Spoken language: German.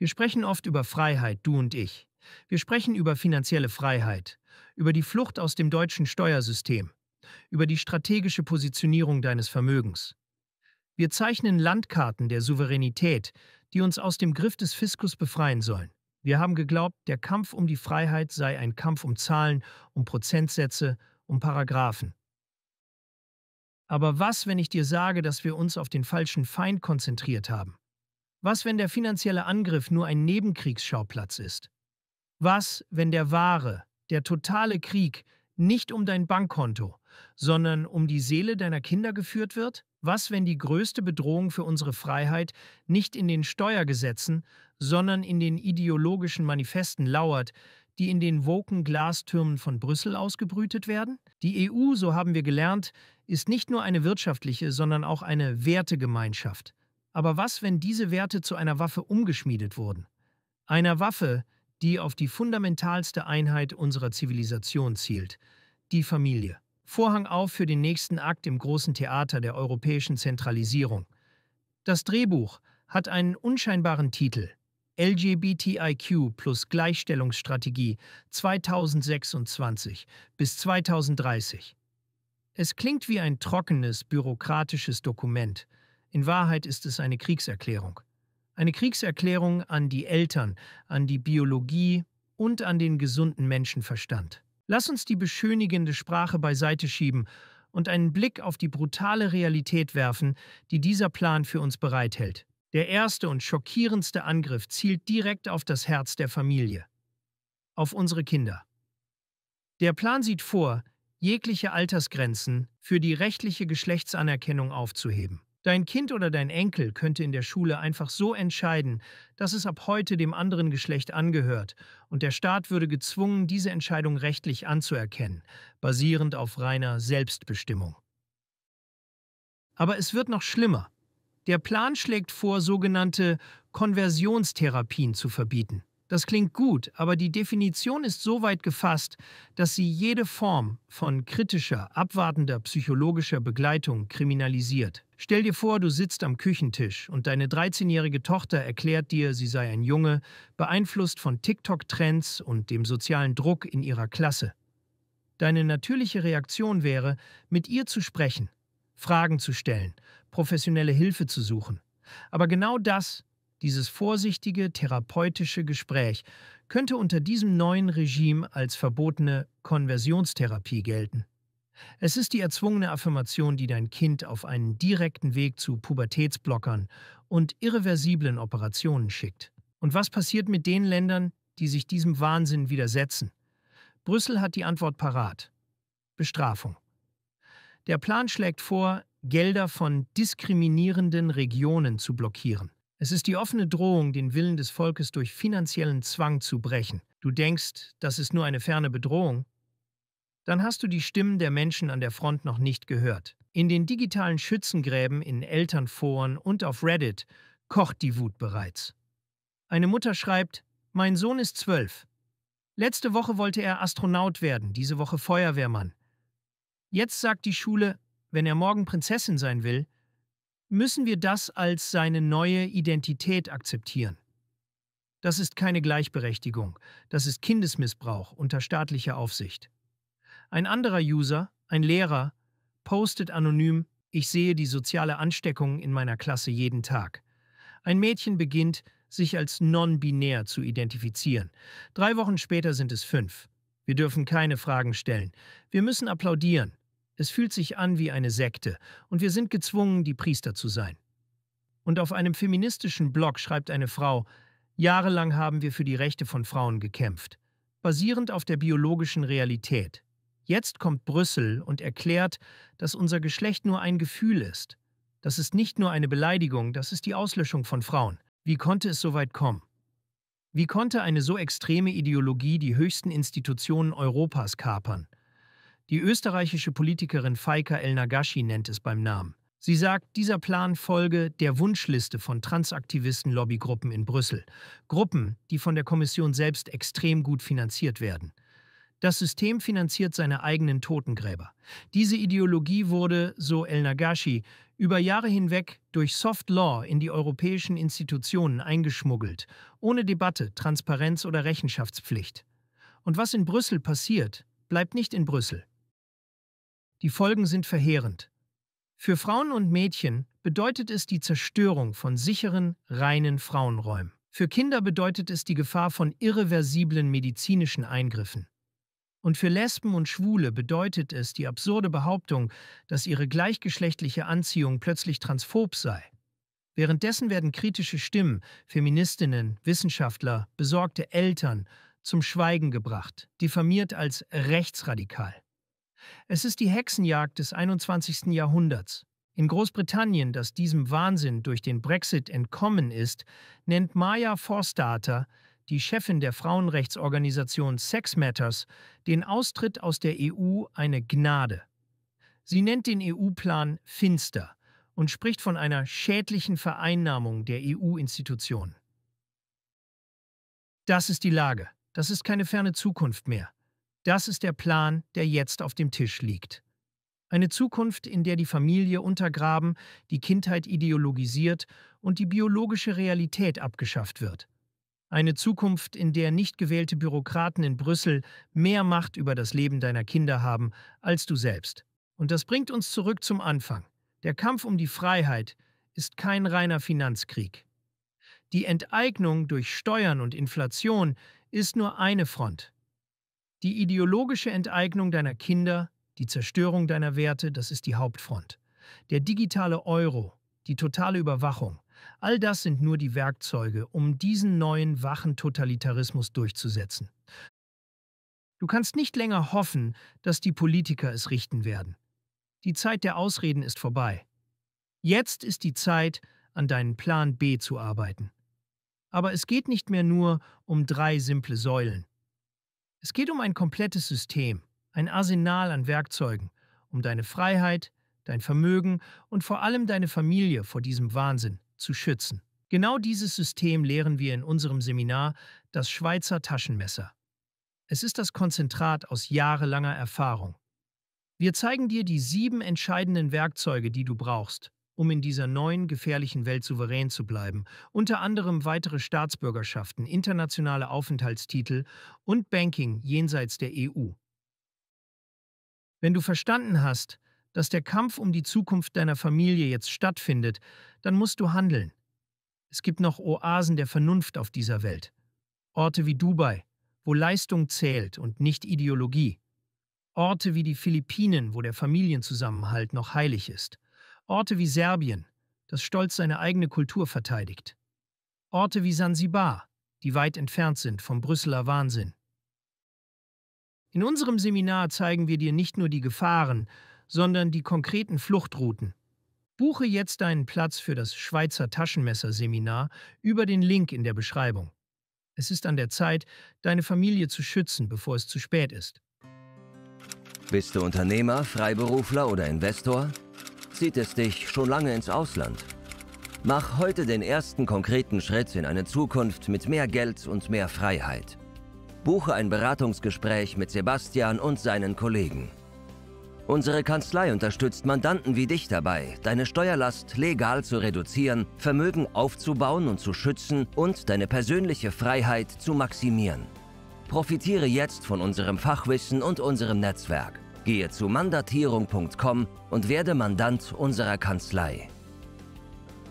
Wir sprechen oft über Freiheit, du und ich. Wir sprechen über finanzielle Freiheit, über die Flucht aus dem deutschen Steuersystem, über die strategische Positionierung deines Vermögens. Wir zeichnen Landkarten der Souveränität, die uns aus dem Griff des Fiskus befreien sollen. Wir haben geglaubt, der Kampf um die Freiheit sei ein Kampf um Zahlen, um Prozentsätze, um Paragraphen. Aber was, wenn ich dir sage, dass wir uns auf den falschen Feind konzentriert haben? Was, wenn der finanzielle Angriff nur ein Nebenkriegsschauplatz ist? Was, wenn der wahre, der totale Krieg nicht um dein Bankkonto, sondern um die Seele deiner Kinder geführt wird? Was, wenn die größte Bedrohung für unsere Freiheit nicht in den Steuergesetzen, sondern in den ideologischen Manifesten lauert, die in den woken Glastürmen von Brüssel ausgebrütet werden? Die EU, so haben wir gelernt, ist nicht nur eine wirtschaftliche, sondern auch eine Wertegemeinschaft. Aber was, wenn diese Werte zu einer Waffe umgeschmiedet wurden? Einer Waffe, die auf die fundamentalste Einheit unserer Zivilisation zielt, die Familie. Vorhang auf für den nächsten Akt im großen Theater der europäischen Zentralisierung. Das Drehbuch hat einen unscheinbaren Titel: LGBTIQ plus Gleichstellungsstrategie 2026 bis 2030. Es klingt wie ein trockenes, bürokratisches Dokument. In Wahrheit ist es eine Kriegserklärung. Eine Kriegserklärung an die Eltern, an die Biologie und an den gesunden Menschenverstand. Lass uns die beschönigende Sprache beiseite schieben und einen Blick auf die brutale Realität werfen, die dieser Plan für uns bereithält. Der erste und schockierendste Angriff zielt direkt auf das Herz der Familie, auf unsere Kinder. Der Plan sieht vor, jegliche Altersgrenzen für die rechtliche Geschlechtsanerkennung aufzuheben. Dein Kind oder dein Enkel könnte in der Schule einfach so entscheiden, dass es ab heute dem anderen Geschlecht angehört, und der Staat würde gezwungen, diese Entscheidung rechtlich anzuerkennen, basierend auf reiner Selbstbestimmung. Aber es wird noch schlimmer. Der Plan schlägt vor, sogenannte Konversionstherapien zu verbieten. Das klingt gut, aber die Definition ist so weit gefasst, dass sie jede Form von kritischer, abwartender psychologischer Begleitung kriminalisiert. Stell dir vor, du sitzt am Küchentisch und deine 13-jährige Tochter erklärt dir, sie sei ein Junge, beeinflusst von TikTok-Trends und dem sozialen Druck in ihrer Klasse. Deine natürliche Reaktion wäre, mit ihr zu sprechen, Fragen zu stellen, professionelle Hilfe zu suchen. Aber genau das, dieses vorsichtige, therapeutische Gespräch, könnte unter diesem neuen Regime als verbotene Konversionstherapie gelten. Es ist die erzwungene Affirmation, die dein Kind auf einen direkten Weg zu Pubertätsblockern und irreversiblen Operationen schickt. Und was passiert mit den Ländern, die sich diesem Wahnsinn widersetzen? Brüssel hat die Antwort parat: Bestrafung. Der Plan schlägt vor, Gelder von diskriminierenden Regionen zu blockieren. Es ist die offene Drohung, den Willen des Volkes durch finanziellen Zwang zu brechen. Du denkst, das ist nur eine ferne Bedrohung? Dann hast du die Stimmen der Menschen an der Front noch nicht gehört. In den digitalen Schützengräben, in Elternforen und auf Reddit kocht die Wut bereits. Eine Mutter schreibt: Mein Sohn ist 12. Letzte Woche wollte er Astronaut werden, diese Woche Feuerwehrmann. Jetzt sagt die Schule, wenn er morgen Prinzessin sein will, müssen wir das als seine neue Identität akzeptieren. Das ist keine Gleichberechtigung, das ist Kindesmissbrauch unter staatlicher Aufsicht. Ein anderer User, ein Lehrer, postet anonym: Ich sehe die soziale Ansteckung in meiner Klasse jeden Tag. Ein Mädchen beginnt, sich als non-binär zu identifizieren. 3 Wochen später sind es 5. Wir dürfen keine Fragen stellen. Wir müssen applaudieren. Es fühlt sich an wie eine Sekte und wir sind gezwungen, die Priester zu sein. Und auf einem feministischen Blog schreibt eine Frau: Jahrelang haben wir für die Rechte von Frauen gekämpft, basierend auf der biologischen Realität. Jetzt kommt Brüssel und erklärt, dass unser Geschlecht nur ein Gefühl ist. Das ist nicht nur eine Beleidigung, das ist die Auslöschung von Frauen. Wie konnte es so weit kommen? Wie konnte eine so extreme Ideologie die höchsten Institutionen Europas kapern? Die österreichische Politikerin Faika El-Nagashi nennt es beim Namen. Sie sagt, dieser Plan folge der Wunschliste von Transaktivisten-Lobbygruppen in Brüssel. Gruppen, die von der Kommission selbst extrem gut finanziert werden. Das System finanziert seine eigenen Totengräber. Diese Ideologie wurde, so El-Nagashi, über Jahre hinweg durch Soft Law in die europäischen Institutionen eingeschmuggelt, ohne Debatte, Transparenz oder Rechenschaftspflicht. Und was in Brüssel passiert, bleibt nicht in Brüssel. Die Folgen sind verheerend. Für Frauen und Mädchen bedeutet es die Zerstörung von sicheren, reinen Frauenräumen. Für Kinder bedeutet es die Gefahr von irreversiblen medizinischen Eingriffen. Und für Lesben und Schwule bedeutet es die absurde Behauptung, dass ihre gleichgeschlechtliche Anziehung plötzlich transphob sei. Währenddessen werden kritische Stimmen, Feministinnen, Wissenschaftler, besorgte Eltern zum Schweigen gebracht, diffamiert als rechtsradikal. Es ist die Hexenjagd des 21. Jahrhunderts. In Großbritannien, das diesem Wahnsinn durch den Brexit entkommen ist, nennt Maya Forstater, die Chefin der Frauenrechtsorganisation Sex Matters, den Austritt aus der EU eine Gnade. Sie nennt den EU-Plan finster und spricht von einer schädlichen Vereinnahmung der EU-Institutionen. Das ist die Lage. Das ist keine ferne Zukunft mehr. Das ist der Plan, der jetzt auf dem Tisch liegt. Eine Zukunft, in der die Familie untergraben, die Kindheit ideologisiert und die biologische Realität abgeschafft wird. Eine Zukunft, in der nicht gewählte Bürokraten in Brüssel mehr Macht über das Leben deiner Kinder haben als du selbst. Und das bringt uns zurück zum Anfang. Der Kampf um die Freiheit ist kein reiner Finanzkrieg. Die Enteignung durch Steuern und Inflation ist nur eine Front. Die ideologische Enteignung deiner Kinder, die Zerstörung deiner Werte, das ist die Hauptfront. Der digitale Euro, die totale Überwachung, all das sind nur die Werkzeuge, um diesen neuen, wachen Totalitarismus durchzusetzen. Du kannst nicht länger hoffen, dass die Politiker es richten werden. Die Zeit der Ausreden ist vorbei. Jetzt ist die Zeit, an deinen Plan B zu arbeiten. Aber es geht nicht mehr nur um 3 simple Säulen. Es geht um ein komplettes System, ein Arsenal an Werkzeugen, um deine Freiheit, dein Vermögen und vor allem deine Familie vor diesem Wahnsinn zu schützen. Genau dieses System lehren wir in unserem Seminar Das Schweizer Taschenmesser. Es ist das Konzentrat aus jahrelanger Erfahrung. Wir zeigen dir die 7 entscheidenden Werkzeuge, die du brauchst, um in dieser neuen, gefährlichen Welt souverän zu bleiben, unter anderem weitere Staatsbürgerschaften, internationale Aufenthaltstitel und Banking jenseits der EU. Wenn du verstanden hast, dass der Kampf um die Zukunft deiner Familie jetzt stattfindet, dann musst du handeln. Es gibt noch Oasen der Vernunft auf dieser Welt. Orte wie Dubai, wo Leistung zählt und nicht Ideologie. Orte wie die Philippinen, wo der Familienzusammenhalt noch heilig ist. Orte wie Serbien, das stolz seine eigene Kultur verteidigt. Orte wie Sansibar, die weit entfernt sind vom Brüsseler Wahnsinn. In unserem Seminar zeigen wir dir nicht nur die Gefahren, sondern die konkreten Fluchtrouten. Buche jetzt deinen Platz für das Schweizer Taschenmesser-Seminar über den Link in der Beschreibung. Es ist an der Zeit, deine Familie zu schützen, bevor es zu spät ist. Bist du Unternehmer, Freiberufler oder Investor? Zieht es dich schon lange ins Ausland? Mach heute den ersten konkreten Schritt in eine Zukunft mit mehr Geld und mehr Freiheit. Buche ein Beratungsgespräch mit Sebastian und seinen Kollegen. Unsere Kanzlei unterstützt Mandanten wie dich dabei, deine Steuerlast legal zu reduzieren, Vermögen aufzubauen und zu schützen und deine persönliche Freiheit zu maximieren. Profitiere jetzt von unserem Fachwissen und unserem Netzwerk. Gehe zu mandatierung.com und werde Mandant unserer Kanzlei.